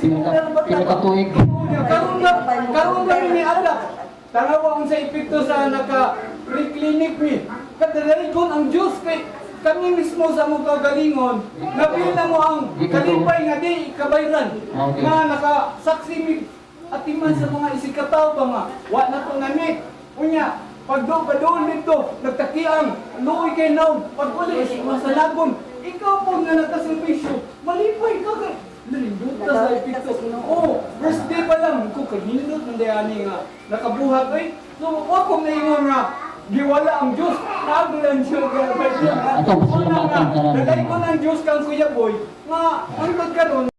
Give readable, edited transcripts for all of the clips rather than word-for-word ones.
pinakatuig. Karon ba ni ada? Tanawa ang sa epekto sa naka-pre-clinic mi. Kadalagon ang Diyos kay kami mismo sa mga kagalingon, napila mo ang kalipay nga di kabayran. Nga nakasaksi mi atiman sa mga isikataw ba nga. Wa na to nami. Unya, pagdoon dito, nagtakiang, luoy kay naon, pag-uli, masalagon. Ikaw po nga nagkaservisyo, malipay ka kay nalindot ka sa epekto. Oh, first day pa lang, ko kanindot ng dayani nga nakabuhat ay. So, ako naingon nga, giwala ang Diyos, nagulan siya kaya ba siya. Una nga, nagay ko ng Diyos kang Kuya Boy, nga, ang pagkaroon.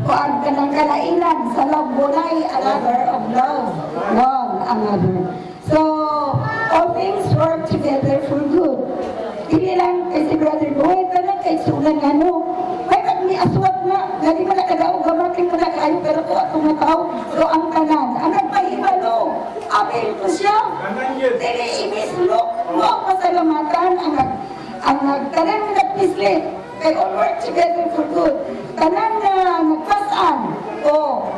Kuan ka ng kalainan sa love bunay, another of love, one another. So, all things work together for good. Hindi lang kay si Brother Boy, tanang kay Sunan ano. May kami aswat na, hindi mo nakadaog, gamating mo na kayo, pero kung atong nataw, so ang kanan. Ang nagpahimalo, apil ko siya. Dili imislok mo ang pasalamatan, ang nagtanan mo nagpislit. Kay all work together for good. Tanan na nagpasan. O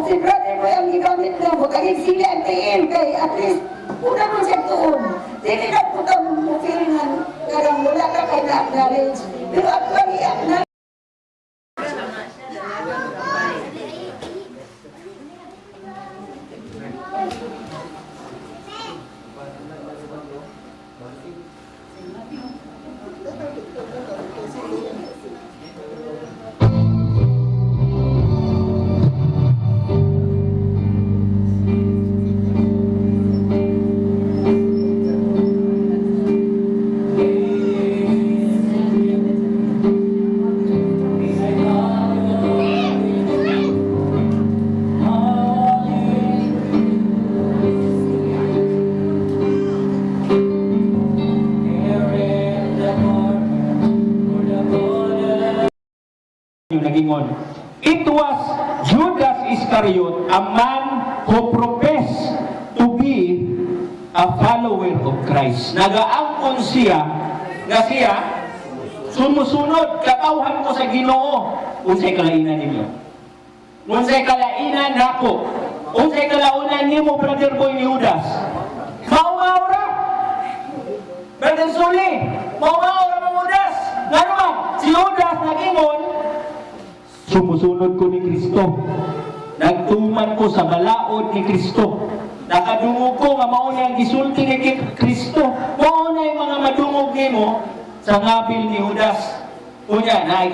si Brother Boy ang gigamit na mo, kaya sila ang tiin, kay at least, una mo siya tuon. Dili na po ka mo feel nga, karang wala ka kay na-acknowledge. Pero actually, acknowledge. It was Judas Iscariot, a man who professed to be a follower of Christ. Nagaangkon siya na siya sumusunod, katawhan ko sa Ginoo. Unsay kalainan ninyo? Unsay kalainan nako? Unsay kalaunan nimo, Brother Boy ni Judas? Maumaura! Brother Suli, maumaura mo Judas! Ngayon, si Judas nagingon, sumusunod ko ni Kristo. Nagtuman ko sa balaod ni Kristo. Nakadungog ko nga mao ang gisulti ni Kristo. Mao na yung mga madungog nimo sa ngabil ni Judas. Unya, naay